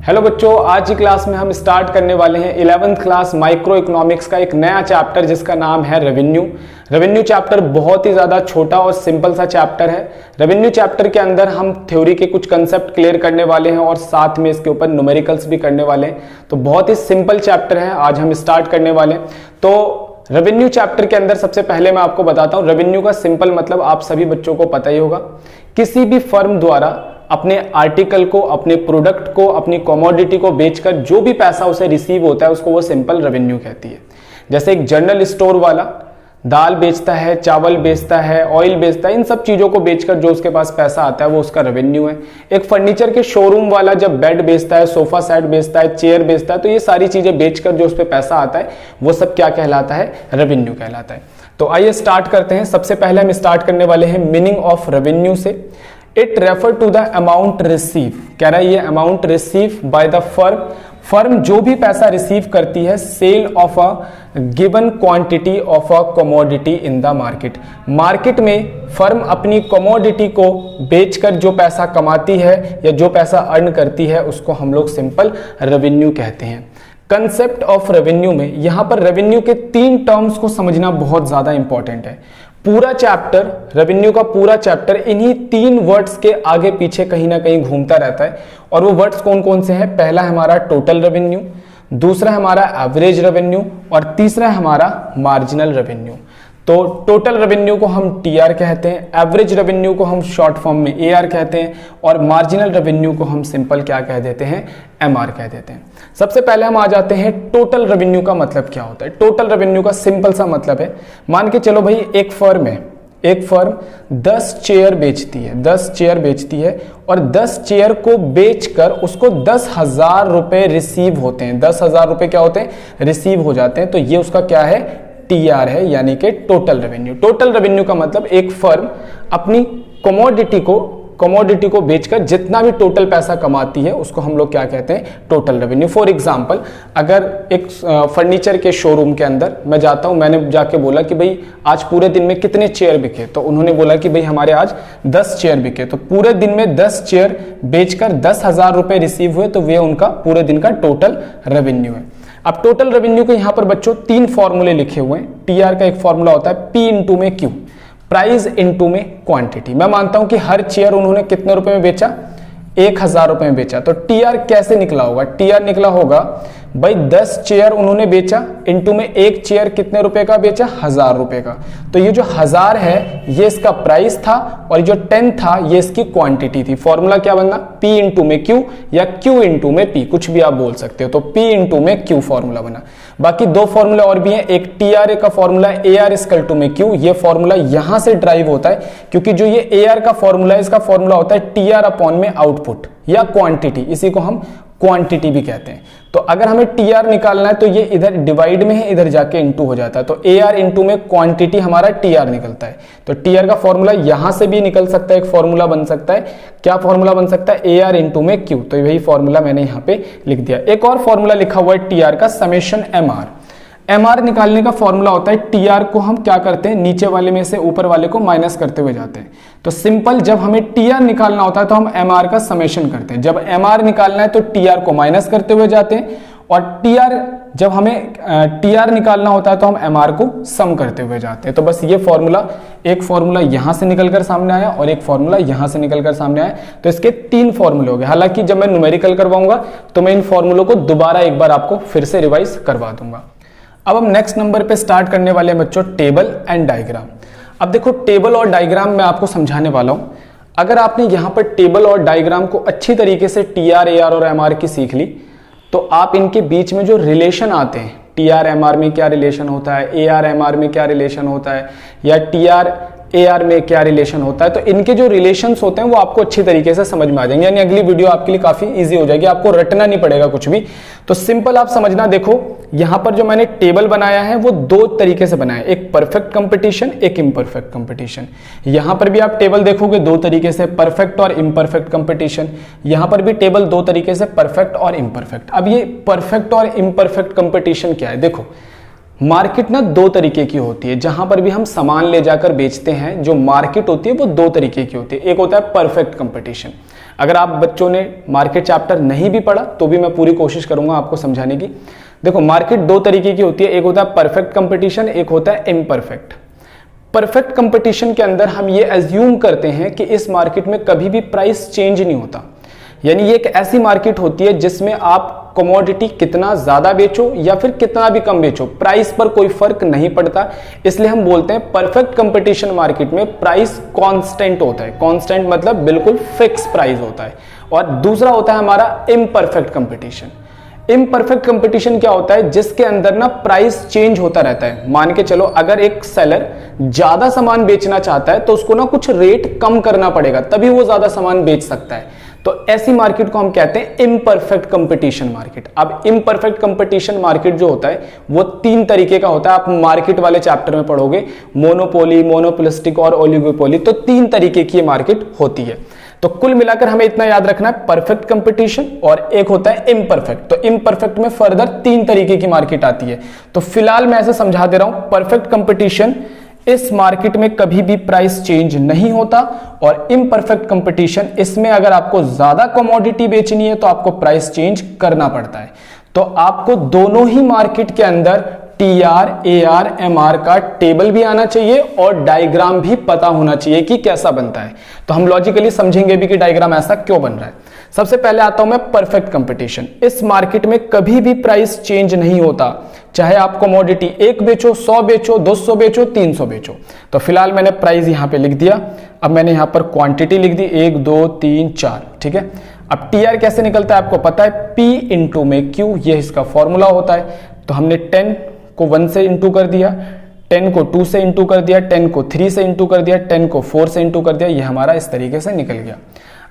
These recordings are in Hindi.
हेलो बच्चों, आज की क्लास में हम स्टार्ट करने वाले हैं 11th क्लास माइक्रो इकोनॉमिक्स का एक नया चैप्टर जिसका नाम है रेवेन्यू। रेवेन्यू चैप्टर बहुत ही ज़्यादा छोटा और सिंपल सा चैप्टर है। रेवेन्यू चैप्टर के अंदर हम थ्योरी के कुछ कंसेप्ट क्लियर करने वाले हैं और साथ में इसके ऊपर न्यूमेरिकल्स भी करने वाले हैं। तो बहुत ही सिंपल चैप्टर है, आज हम स्टार्ट करने वाले हैं। तो रेवेन्यू चैप्टर के अंदर सबसे पहले मैं आपको बताता हूँ, रेवेन्यू का सिंपल मतलब आप सभी बच्चों को पता ही होगा। किसी भी फर्म द्वारा अपने आर्टिकल को, अपने प्रोडक्ट को, अपनी कमोडिटी को बेचकर जो भी पैसा उसे रिसीव होता है उसको वो सिंपल रेवेन्यू कहती है। जैसे एक जनरल स्टोर वाला दाल बेचता है, चावल बेचता है, ऑयल बेचता है, इन सब चीजों को बेचकर जो उसके पास पैसा आता है वो उसका रेवेन्यू है। एक फर्नीचर के शोरूम वाला जब बेड बेचता है, सोफा सेट बेचता है, चेयर बेचता है, तो ये सारी चीजें बेचकर जो उस पर पैसा आता है वो सब क्या कहलाता है? रेवेन्यू कहलाता है। तो आइए स्टार्ट करते हैं। सबसे पहले हम स्टार्ट करने वाले हैं मीनिंग ऑफ रेवेन्यू से। It refer to the amount receive, कह रहा है ये amount receive by the firm, firm जो भी पैसा रिसीव करती है sale of a given quantity of a commodity in the market. Market में फर्म अपनी कमोडिटी को बेचकर जो पैसा कमाती है या जो पैसा अर्न करती है उसको हम लोग सिंपल रेवेन्यू कहते हैं। कंसेप्ट ऑफ रेवेन्यू में यहां पर रेवेन्यू के 3 टर्म्स को समझना बहुत ज्यादा इंपॉर्टेंट है। पूरा चैप्टर, रेवेन्यू का पूरा चैप्टर इन्हीं 3 वर्ड्स के आगे पीछे कहीं ना कहीं घूमता रहता है। और वो वर्ड्स कौन कौन से हैं? पहला हमारा टोटल रेवेन्यू, दूसरा हमारा एवरेज रेवेन्यू और तीसरा हमारा मार्जिनल रेवेन्यू। तो टोटल रेवेन्यू को हम टीआर कहते हैं, एवरेज रेवेन्यू को हम शॉर्ट फॉर्म में एआर कहते हैं और मार्जिनल रेवेन्यू को हम सिंपल क्या कह देते हैं? एमआर कह देते हैं। सबसे पहले हम आ जाते हैं टोटल रेवेन्यू का मतलब क्या होता है। टोटल रेवेन्यू का सिंपल सा मतलब है, मान के चलो भाई एक फर्म है, एक फर्म 10 चेयर बेचती है, 10 चेयर बेचती है और 10 चेयर को बेचकर उसको 10,000 रुपए रिसीव होते हैं। 10,000 रुपए क्या होते हैं? रिसीव हो जाते हैं। तो ये उसका क्या है? टीआर है, यानी कि टोटल रेवेन्यू। टोटल रेवेन्यू का मतलब एक फर्म अपनी कमोडिटी को बेचकर जितना भी टोटल पैसा कमाती है उसको हम लोग क्या कहते हैं? Total revenue. फॉर एग्जांपल, अगर एक फर्नीचर के शोरूम के अंदर मैं जाता हूं, मैंने जाके बोला कि भाई आज पूरे दिन में कितने चेयर बिके, तो उन्होंने बोला कि भाई हमारे आज 10 चेयर बिके, तो पूरे दिन में 10 चेयर बेचकर 10,000 रुपए रिसीव हुए, तो वे उनका पूरे दिन का टोटल रेवेन्यू है। अब टोटल रेवेन्यू के यहां पर बच्चों 3 फॉर्मूले लिखे हुए हैं। टीआर का एक फॉर्मूला होता है P इंटू में Q, प्राइस इंटू में क्वांटिटी। मैं मानता हूं कि हर चेयर उन्होंने कितने रुपए में बेचा? 1,000 रुपए में बेचा। तो टीआर कैसे निकला होगा? टीआर निकला होगा भाई 10 चेयर उन्होंने बेचा इंटू में एक चेयर कितने रुपए का बेचा? 1,000 रुपए का। तो ये जो 1,000 है ये इसका प्राइस था और जो 10 था ये इसकी क्वांटिटी थी। फॉर्मूला क्या बनना? P इंटू में Q या Q इंटू में P, कुछ भी आप बोल सकते हो। तो P इंटू में Q फॉर्मूला बना। बाकी 2 फॉर्मूले और भी हैं। एक टीआर का फॉर्मूला AR इक्वल टू में Q, ये फॉर्मूला यहां से ड्राइव होता है क्योंकि जो ये AR का फॉर्मूला है इसका फॉर्मूला होता है टीआर अपॉन में आउटपुट या क्वांटिटी, इसी को हम क्वांटिटी भी कहते हैं। तो अगर हमें टीआर निकालना है तो ये इधर डिवाइड में है, इधर जाके इनटू हो जाता है। तो एआर इनटू में क्वांटिटी हमारा टीआर निकलता है। तो टीआर का फॉर्मूला यहां से भी निकल सकता है, एक फॉर्मूला बन सकता है। क्या फॉर्मूला बन सकता है? एआर इनटू में क्यू। तो यही फॉर्मूला मैंने यहां पे लिख दिया। एक और फॉर्मूला लिखा हुआ है टीआर का, समेशन एमआर। एमआर निकालने का फॉर्मूला होता है टीआर को हम क्या करते हैं? नीचे वाले में से ऊपर वाले को माइनस करते हुए जाते हैं। तो सिंपल, जब हमें टीआर निकालना होता है तो हम एमआर का समेशन करते हैं। जब एमआर निकालना है तो टीआर को माइनस करते हुए जाते हैं और जब हमें टीआर निकालना होता है तो हम एमआर को सम करते हुए जाते हैं। तो बस ये फॉर्मूला, एक फॉर्मूला यहां से निकलकर सामने आया और एक फॉर्मूला यहां से निकलकर सामने आया। तो इसके 3 फॉर्मूले हो गए। हालांकि जब मैं न्यूमेरिकल करवाऊंगा तो मैं इन फॉर्मूलों को दोबारा एक बार आपको फिर से रिवाइज करवा दूंगा। अब हम नेक्स्ट नंबर पे स्टार्ट करने वाले हैं बच्चों, टेबल एंड डायग्राम। अब देखो, टेबल और डायग्राम मैं आपको समझाने वाला हूं। अगर आपने यहां पर टेबल और डायग्राम को अच्छी तरीके से टीआर, एआर और एमआर की सीख ली तो आप इनके बीच में जो रिलेशन आते हैं, टीआर एमआर में क्या रिलेशन होता है, एआर एमआर में क्या रिलेशन होता है, या टीआर एआर में क्या रिलेशन होता है, तो इनके जो रिलेशंस होते हैं वो आपको अच्छी तरीके से समझ में आ जाएंगे। यानी अगली वीडियो आपके लिए काफी इजी हो जाएगी, आपको रटना नहीं पड़ेगा कुछ भी। तो सिंपल आप समझना, देखो यहां पर जो मैंने टेबल बनाया है वो 2 तरीके से बनाया है, एक परफेक्ट कंपटीशन, एक इम्परफेक्ट कंपटीशन। यहां पर भी आप टेबल देखोगे 2 तरीके से, परफेक्ट और इम्परफेक्ट कंपटीशन। यहां पर भी टेबल 2 तरीके से, परफेक्ट और इम्परफेक्ट। अब ये परफेक्ट और इम्परफेक्ट कंपटीशन क्या है? देखो, मार्केट ना 2 तरीके की होती है। जहां पर भी हम सामान ले जाकर बेचते हैं, जो मार्केट होती है वो 2 तरीके की होती है। एक होता है परफेक्ट कंपटीशन। अगर आप बच्चों ने मार्केट चैप्टर नहीं भी पढ़ा तो भी मैं पूरी कोशिश करूंगा आपको समझाने की। देखो मार्केट दो तरीके की होती है, एक होता है परफेक्ट कंपटीशन, एक होता है इम्परफेक्ट। परफेक्ट कंपटीशन के अंदर हम ये एज्यूम करते हैं कि इस मार्केट में कभी भी प्राइस चेंज नहीं होता, यानी ये एक ऐसी मार्केट होती है जिसमें आप कमोडिटी कितना ज्यादा बेचो या फिर कितना भी कम बेचो, प्राइस पर कोई फर्क नहीं पड़ता। इसलिए हम बोलते हैं परफेक्ट कंपटीशन मार्केट में प्राइस कांस्टेंट होता है। कांस्टेंट मतलब बिल्कुल फिक्स प्राइस होता है। और दूसरा होता है हमारा इम्परफेक्ट कंपटीशन। इम्परफेक्ट कंपटीशन क्या होता है, जिसके अंदर ना प्राइस चेंज होता रहता है। मान के चलो अगर एक सेलर ज्यादा सामान बेचना चाहता है तो उसको ना कुछ रेट कम करना पड़ेगा, तभी वो ज्यादा सामान बेच सकता है। तो ऐसी मार्केट को हम कहते हैं इम्परफेक्ट कंपटीशन मार्केट। अब इम्परफेक्ट कंपटीशन मार्केट जो होता है वो तीन तरीके का होता है, आप मार्केट वाले चैप्टर में पढ़ोगे, मोनोपोली, मोनोपोलिस्टिक और ओलिगोपोली। तो तीन तरीके की मार्केट होती है। तो कुल मिलाकर हमें इतना याद रखना है, परफेक्ट कंपटीशन और एक होता है इम्परफेक्ट। तो इम्परफेक्ट में फर्दर तीन तरीके की मार्केट आती है। तो फिलहाल मैं ऐसे समझा दे रहा हूं, परफेक्ट कंपटीशन, इस मार्केट में कभी भी प्राइस चेंज नहीं होता। और इम्परफेक्ट कंपटीशन, इसमें अगर आपको ज्यादा कमोडिटी बेचनी है तो आपको प्राइस चेंज करना पड़ता है। तो आपको दोनों ही मार्केट के अंदर टीआर, एआर, एमआर का टेबल भी आना चाहिए और डायग्राम भी पता होना चाहिए कि कैसा बनता है। तो हम लॉजिकली समझेंगे भी कि डायग्राम ऐसा क्यों बन रहा है। सबसे पहले आता हूं मैं परफेक्ट कंपटीशन। इस मार्केट में कभी भी प्राइस चेंज नहीं होता, चाहे आप कमोडिटी 1 बेचो, 100 बेचो, 200 बेचो, 300 बेचो। तो फिलहाल मैंने प्राइस यहां पे लिख दिया। अब मैंने यहां पर क्वांटिटी लिख दी 1 2 3 4, ठीक है। अब टीआर कैसे निकलता है आपको पता है, P इंटू में Q, ये इसका फॉर्मूला होता है। तो हमने 10 को 1 से इंटू कर दिया, 10 को 2 से इंटू कर दिया, 10 को 3 से इंटू कर दिया, 10 को 4 से इंटू कर दिया, ये हमारा इस तरीके से निकल गया।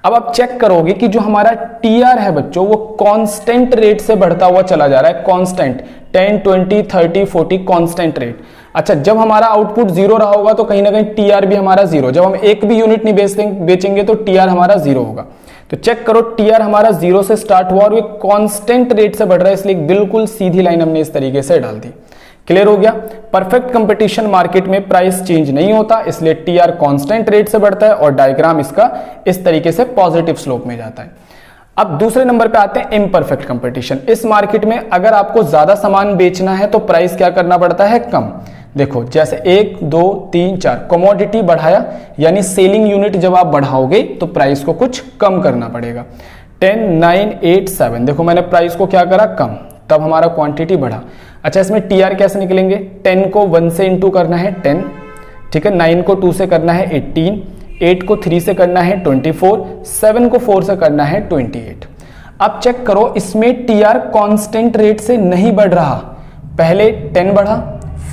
अब आप चेक करोगे कि जो हमारा टीआर है बच्चों वो कांस्टेंट रेट से बढ़ता हुआ चला जा रहा है। Constant 10 20 30 40 constant rate. अच्छा, जब हमारा आउटपुट जीरो रहा होगा तो कहीं ना कहीं टीआर भी हमारा जीरो। जब हम एक भी यूनिट नहीं बेचेंगे तो टीआर हमारा जीरो होगा। तो चेक करो, टीआर हमारा जीरो से स्टार्ट हुआ और ये कांस्टेंट रेट से बढ़ रहा है, इसलिए बिल्कुल सीधी लाइन हमने इस तरीके से डाल दी। क्लियर हो गया। परफेक्ट कंपटीशन मार्केट में प्राइस चेंज नहीं होता, इसलिए टीआर कांस्टेंट रेट से बढ़ता है और डायग्राम इसका इस तरीके से पॉजिटिव स्लोप में जाता है। अब दूसरे नंबर पे आते हैं इम्परफेक्ट कंपटीशन। इस मार्केट में अगर आपको ज्यादा सामान बेचना है तो प्राइस क्या करना पड़ता है, कम। देखो जैसे 1 2 3 4 कमोडिटी बढ़ाया, यानी सेलिंग यूनिट जब आप बढ़ाओगे तो प्राइस को कुछ कम करना पड़ेगा। 10 9 8 7, देखो मैंने प्राइस को क्या करा, कम, तब हमारा क्वांटिटी बढ़ा। अच्छा, इसमें टीआर कैसे निकलेंगे, 10 को 1 से इंटू करना है 10, ठीक है, 9 को 2 से करना है 18, 8 को 3 से करना है 24, 7 को 4 से करना है 28। अब चेक करो, इसमें टीआर कांस्टेंट रेट से नहीं बढ़ रहा। पहले 10 बढ़ा,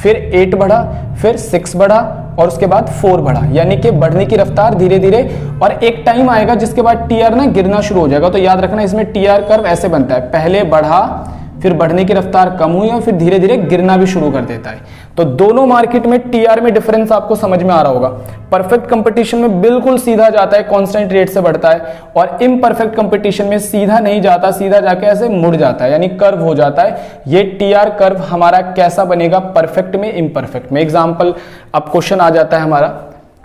फिर 8 बढ़ा, फिर 6 बढ़ा और उसके बाद 4 बढ़ा, यानी कि बढ़ने की रफ्तार धीरे धीरे, और एक टाइम आएगा जिसके बाद टीआर ना गिरना शुरू हो जाएगा। तो याद रखना, इसमें टीआर कर्व ऐसे बनता है, पहले बढ़ा, फिर बढ़ने की रफ्तार कम हुई और फिर धीरे धीरे गिरना भी शुरू कर देता है। तो दोनों मार्केट में टीआर में डिफरेंस आपको समझ में आ रहा होगा। परफेक्ट कंपटीशन में बिल्कुल सीधा जाता है, कांस्टेंट रेट से बढ़ता है, और इम्परफेक्ट कंपटीशन में सीधा नहीं जाता, सीधा जाके ऐसे मुड़ जाता है, यानी कर्व हो जाता है। ये टीआर कर्व हमारा कैसा बनेगा, परफेक्ट में, इम्परफेक्ट में। एग्जाम्पल, अब क्वेश्चन आ जाता है हमारा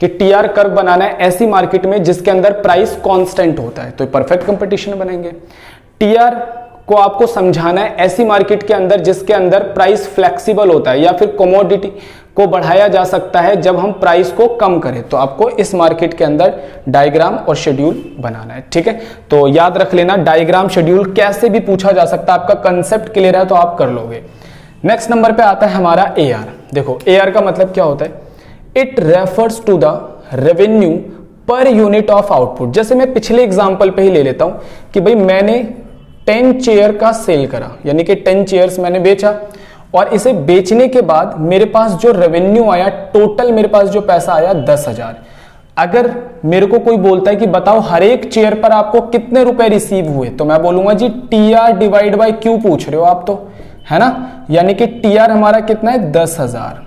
कि टीआर कर्व बनाना है ऐसी मार्केट में जिसके अंदर प्राइस कांस्टेंट होता है, तो परफेक्ट कंपटीशन बनेंगे। टीआर को आपको समझाना है ऐसी मार्केट के अंदर जिसके अंदर प्राइस फ्लेक्सिबल होता है, या फिर कमोडिटी को बढ़ाया जा सकता है जब हम प्राइस को कम करें, तो आपको इस मार्केट के अंदर डायग्राम और शेड्यूल बनाना है, ठीक है। तो याद रख लेना, डायग्राम शेड्यूल कैसे भी पूछा जा सकता है, आपका कंसेप्ट क्लियर है तो आप कर लोगे। नेक्स्ट नंबर पे आता है हमारा एआर। देखो एआर का मतलब क्या होता है, it refers to the revenue per unit of output. जैसे मैं पिछले एग्जाम्पल पे ही ले लेता हूं कि भाई मैंने 10 चेयर का सेल करा, यानी कि 10 चेयर्स मैंने बेचा, और इसे बेचने के बाद मेरे पास जो रेवेन्यू आया, टोटल मेरे पास जो पैसा आया 10,000। अगर मेरे को कोई बोलता है कि बताओ हर एक चेयर पर आपको कितने रुपए रिसीव हुए, तो मैं बोलूंगा जी टीआर डिवाइड बाय क्यू पूछ रहे हो आप, तो है ना, यानी कि टीआर हमारा कितना है 10,000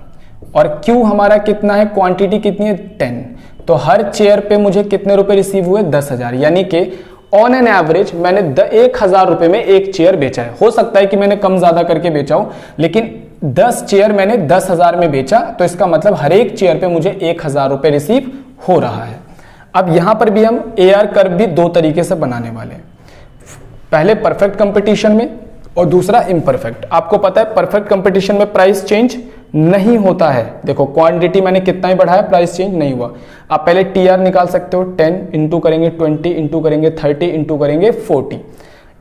और क्यू हमारा कितना है, क्वांटिटी कितनी है 10, तो हर चेयर पे मुझे कितने रुपए रिसीव हुए 10,000, यानी कि ऑन एन एवरेज मैंने 1,000 रुपए में एक चेयर बेचा है। हो सकता है कि मैंने कम ज्यादा करके बेचा हूं, लेकिन 10 चेयर मैंने 10,000 में बेचा, तो इसका मतलब हर एक चेयर पे मुझे 1,000 रुपए रिसीव हो रहा है। अब यहां पर भी हम AR कर्व भी दो तरीके से बनाने वाले हैं, पहले परफेक्ट कंपटीशन में और दूसरा इम्परफेक्ट। आपको पता है परफेक्ट कंपटीशन में प्राइस चेंज नहीं होता है। देखो क्वांटिटी मैंने कितना ही बढ़ाया, प्राइस चेंज नहीं हुआ। आप पहले TR निकाल सकते हो, 10 इंटू करेंगे 20 इंटू करेंगे 30 इंटू करेंगे 40।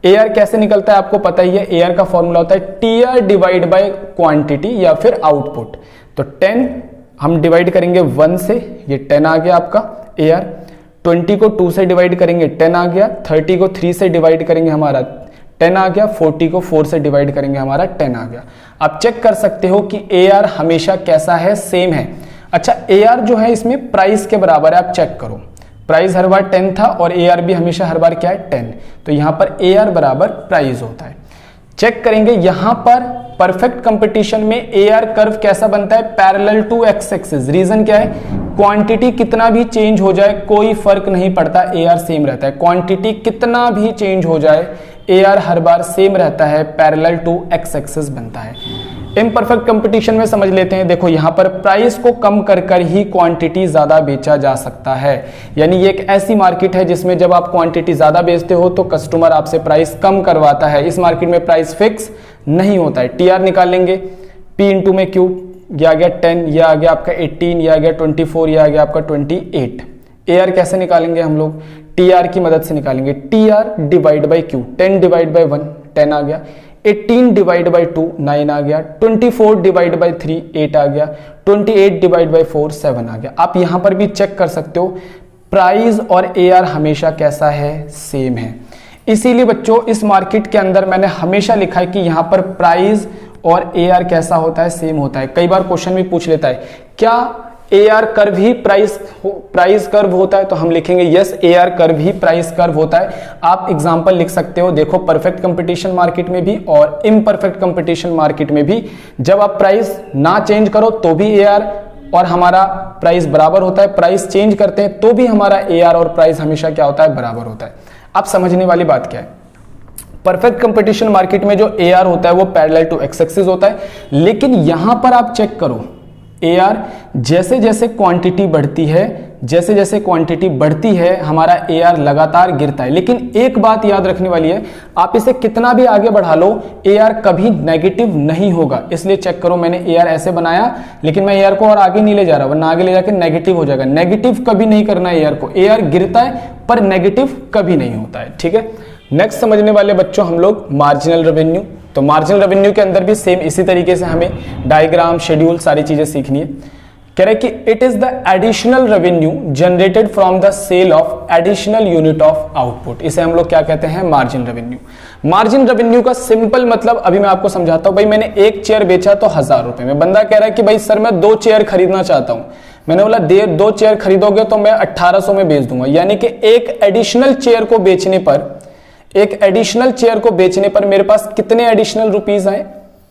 AR कैसे निकलता है आपको पता ही है, AR का फॉर्मूला होता है TR डिवाइड बाय क्वांटिटी या फिर आउटपुट। तो 10 हम डिवाइड करेंगे 1 से, ये 10 आ गया आपका AR। 20 को 2 से डिवाइड करेंगे 10 आ गया, 30 को 3 से डिवाइड करेंगे हमारा 10 आ गया, 40 को 4 से डिवाइड करेंगे हमारा 10 आ गया। आप चेक कर सकते हो कि AR हमेशा कैसा है, सेम है। अच्छा AR जो है इसमें प्राइस के बराबर है, आप चेक करो, प्राइस हर बार 10 था और AR भी हमेशा हर बार क्या है 10, तो यहां पर AR बराबर प्राइस होता है। चेक करेंगे यहां पर परफेक्ट कंपटीशन में AR कर्व कैसा बनता है, parallel to x axis. Reason क्या है, क्वांटिटी कितना भी चेंज हो जाए कोई फर्क नहीं पड़ता, AR सेम रहता है। क्वांटिटी कितना भी चेंज हो जाए AR हर बार सेम रहता है, पैरेलल टू एक्स एक्सिस बनता है। इम्परफेक्ट कंपटीशन में समझ लेते हैं, देखो यहां पर प्राइस को कम कर कर ही क्वांटिटी ज्यादा बेचा जा सकता है। यानी ये एक ऐसी मार्केट है जिसमें जब आप क्वांटिटी ज्यादा बेचते हो तो कस्टमर आपसे प्राइस कम करवाता है। इस मार्केट में प्राइस फिक्स नहीं होता है। TR निकाल लेंगे, P इंटू में Q, यह आ गया 10, यह आ गया आपका 18, यह आ गया 24, यह आ गया आपका 28। AR कैसे निकालेंगे हम लोग, TR की मदद से निकालेंगे। TR divide by Q, 10 divide by 1 10 आ गया, 18 डिवाइड बाई 2 9 आ गया, 24 डिवाइड बाई 3 8 आ गया, 28 डिवाइड बाई 4 7 आ गया। आप यहां पर भी चेक कर सकते हो प्राइस और AR हमेशा कैसा है, सेम है। इसीलिए बच्चों इस मार्केट के अंदर मैंने हमेशा लिखा है कि यहां पर प्राइस और AR कैसा होता है, सेम होता है। कई बार क्वेश्चन भी पूछ लेता है क्या AR कर्व ही प्राइस कर्व होता है, तो हम लिखेंगे यस AR कर्व ही प्राइस कर्व होता है। आप एग्जांपल लिख सकते हो, देखो परफेक्ट कंपटीशन मार्केट में भी और इम्परफेक्ट कंपटीशन मार्केट में भी जब आप प्राइस ना चेंज करो तो भी AR और हमारा प्राइस बराबर होता है, प्राइस चेंज करते हैं तो भी हमारा AR और प्राइस हमेशा क्या होता है, बराबर होता है। आप समझने वाली बात क्या है, परफेक्ट कंपटीशन मार्केट में जो AR होता है वो पैरेलल टू एक्स एक्सिस होता है, लेकिन यहां पर आप चेक करो AR जैसे जैसे क्वांटिटी बढ़ती है, जैसे जैसे क्वांटिटी बढ़ती है हमारा AR लगातार गिरता है। लेकिन एक बात याद रखने वाली है, आप इसे कितना भी आगे बढ़ा लो AR कभी नेगेटिव नहीं होगा। इसलिए चेक करो मैंने AR ऐसे बनाया, लेकिन मैं AR को और आगे नहीं ले जा रहा, वरना आगे ले जाकर नेगेटिव हो जाएगा। नेगेटिव कभी नहीं करना है AR को, AR गिरता है पर नेगेटिव कभी नहीं होता है, ठीक है। नेक्स्ट समझने वाले बच्चों हम लोग मार्जिनल रेवेन्यू। तो मार्जिनल रेवेन्यू के अंदर भी सेम इसी तरीके से हमें डायग्राम, शेड्यूल, सारी चीजें सीखनी है। कह रहे कि it is the additional revenue generated from the sale of additional unit of output. इसे हम लोग क्या कहते हैं, मार्जिन रेवेन्यू। मार्जिन रेवेन्यू का सिंपल मतलब अभी मैं आपको समझाता हूं। भाई मैंने एक चेयर बेचा तो 1000 रुपए में, बंदा कह रहा है कि भाई सर मैं 2 चेयर खरीदना चाहता हूं। मैंने बोला 2 चेयर खरीदोगे तो मैं 1800 में बेच दूंगा। यानी कि एक एडिशनल चेयर को बेचने पर मेरे पास कितने एडिशनल रुपीज आए,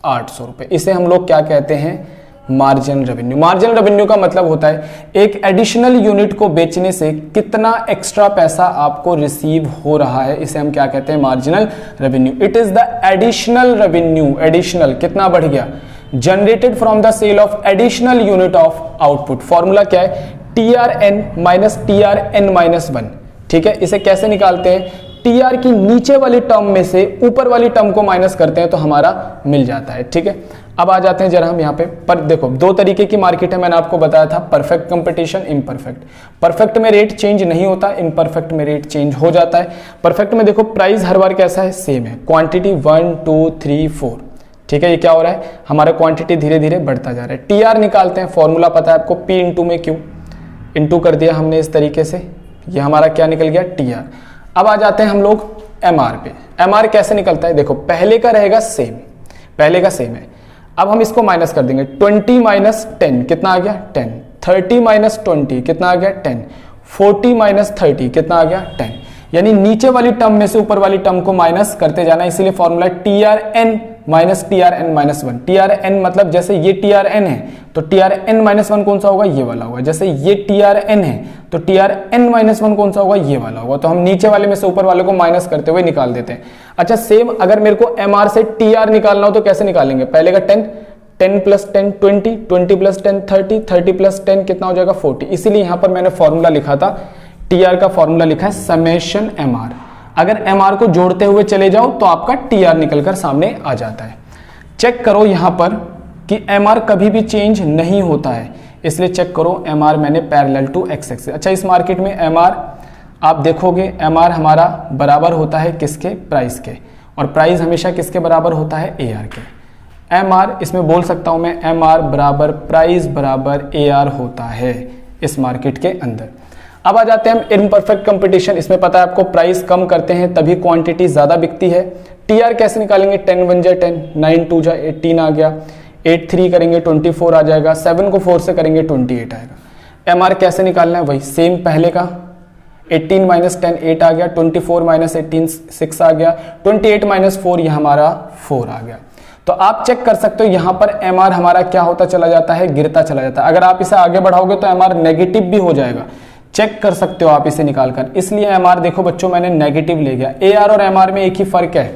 800 रुपए। इसे हम लोग क्या कहते हैं, मार्जिन रेवेन्यू। मार्जिन रेवेन्यू का मतलब होता है एक एडिशनल यूनिट को बेचने से कितना एक्स्ट्रा पैसा आपको रिसीव हो रहा है, इसे हम क्या कहते हैं, marginal revenue. It is the additional revenue, additional कितना बढ़ गया, generated from the sale of additional unit of output. Formula क्या है, TRN माइनस TRN माइनस 1। ठीक है, इसे कैसे निकालते हैं, TR की नीचे वाली टर्म में से ऊपर वाली टर्म को माइनस करते हैं तो हमारा मिल जाता है। ठीक है, अब आ जाते हैं जरा हम यहाँ पे। पर देखो 2 तरीके की मार्केट है, मैंने आपको बताया था, परफेक्ट कंपटीशन, इम्परफेक्ट। परफेक्ट में रेट चेंज नहीं होता, इम्परफेक्ट में रेट चेंज हो जाता है। परफेक्ट में देखो प्राइस हर बार कैसा है, सेम है, क्वांटिटी 1 2 3 4। ठीक है, ये क्या हो रहा है, हमारा क्वांटिटी धीरे धीरे बढ़ता जा रहा है। TR निकालते हैं, फॉर्मूला पता है आपको, P इंटू में Q, इंटू कर दिया हमने इस तरीके से, ये हमारा क्या निकल गया, TR। अब आ जाते हैं हम लोग MR पे। MR कैसे निकलता है, देखो पहले का रहेगा सेम, पहले का सेम है। अब हम इसको माइनस कर देंगे, 20 माइनस 10 कितना आ गया, 10, 30 माइनस 20 कितना आ गया, 10, 40 माइनस 30 कितना आ गया, 10। यानी नीचे वाली टर्म में से ऊपर वाली टर्म को माइनस करते जाना, इसीलिए formula TRN minus TRN minus 1। TRN मतलब जैसे ये TRN है तो TRN माइनस 1 कौन सा होगा, ये वाला होगा। जैसे ये TRN है तो TRN माइनस 1 कौन सा होगा, ये वाला होगा। तो हम नीचे वाले में से ऊपर वाले को माइनस करते हुए निकाल देते हैं। अच्छा सेम अगर मेरे को MR से TR निकालना हो तो कैसे निकालेंगे, पहले का 10, 10 प्लस 10 20, 20 प्लस 10 30, 30 प्लस 10 कितना हो जाएगा, 40। इसीलिए यहां पर मैंने फॉर्मूला लिखा था टीआर का फॉर्मूला लिखा है समेशन एमआर। अगर एमआर को जोड़ते हुए चले जाओ तो आपका टीआर निकलकर सामने आ जाता है। चेक करो यहां पर कि एमआर कभी भी चेंज नहीं होता है, इसलिए चेक करो एमआर मैंने पैरेलल टू एक्स एक्सिस। अच्छा, इस मार्केट में एमआर आप देखोगे, एमआर हमारा बराबर होता है किसके? प्राइस के, और प्राइस हमेशा किसके बराबर होता है? एआर के। एमआर इसमें बोल सकता हूं मैं, एमआर बराबर प्राइस बराबर एआर होता है इस मार्केट के अंदर। अब आ जाते हैं हम इम्परफेक्ट कंपटीशन। इसमें पता है आपको, प्राइस कम करते हैं तभी क्वांटिटी ज्यादा बिकती है। टीआर कैसे निकालेंगे? 10 1 जा 10, 9 2 जा 18 आ गया, 8 3 करेंगे 24 आ जाएगा, 7 को 4 से करेंगे 28 आएगा। एमआर कैसे निकालना है? वही सेम पहले का, 18 - 10 8 आ गया, 24 - 18 6 आ गया, 28 - 4 ये हमारा 4 आ गया। तो आप चेक कर सकते हो यहां पर एमआर हमारा क्या होता चला जाता है? गिरता चला जाता है। अगर आप इसे आगे बढ़ाओगे तो एमआर नेगेटिव भी हो जाएगा, चेक कर सकते हो आप इसे निकालकर। इसलिए एमआर देखो बच्चों मैंने नेगेटिव ले गया। एआर और एमआर में एक ही फर्क है,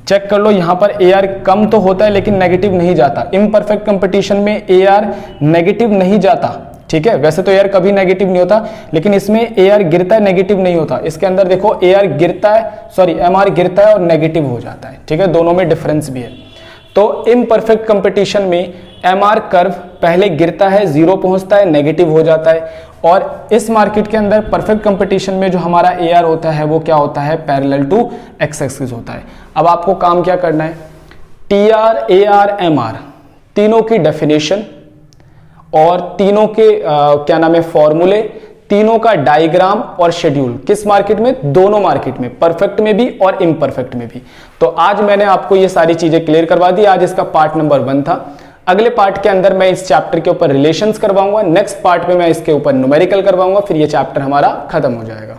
चेक कर लो। यहां पर एआर कम तो होता है लेकिन नेगेटिव नहीं जाता। इम्परफेक्ट कंपटीशन में एआर नेगेटिव नहीं जाता, ठीक है। वैसे तो एआर कभी नेगेटिव नहीं होता, लेकिन इसमें एआर गिरता है, नेगेटिव नहीं होता। इसके अंदर देखो एआर गिरता है, सॉरी एमआर गिरता है और नेगेटिव हो जाता है, ठीक है। दोनों में डिफरेंस भी है। तो इम्परफेक्ट कंपटीशन में एमआर कर्व पहले गिरता है, 0 पहुंचता है, नेगेटिव हो जाता है। और इस मार्केट के अंदर परफेक्ट कंपटीशन में जो हमारा एआर होता है वो क्या होता है? पैरेलल टू एक्स एक्सिस होता है। अब आपको काम क्या करना है? टीआर, एआर, एमआर तीनों की डेफिनेशन और तीनों के क्या नाम है फॉर्मूले, तीनों का डायग्राम और शेड्यूल किस मार्केट में? दोनों मार्केट में, परफेक्ट में भी और इम्परफेक्ट में भी। तो आज मैंने आपको ये सारी चीजें क्लियर करवा दी। आज इसका पार्ट नंबर 1 था। अगले पार्ट के अंदर मैं इस चैप्टर के ऊपर रिलेशंस करवाऊंगा, नेक्स्ट पार्ट में मैं इसके ऊपर न्यूमेरिकल करवाऊंगा, फिर ये चैप्टर हमारा खत्म हो जाएगा।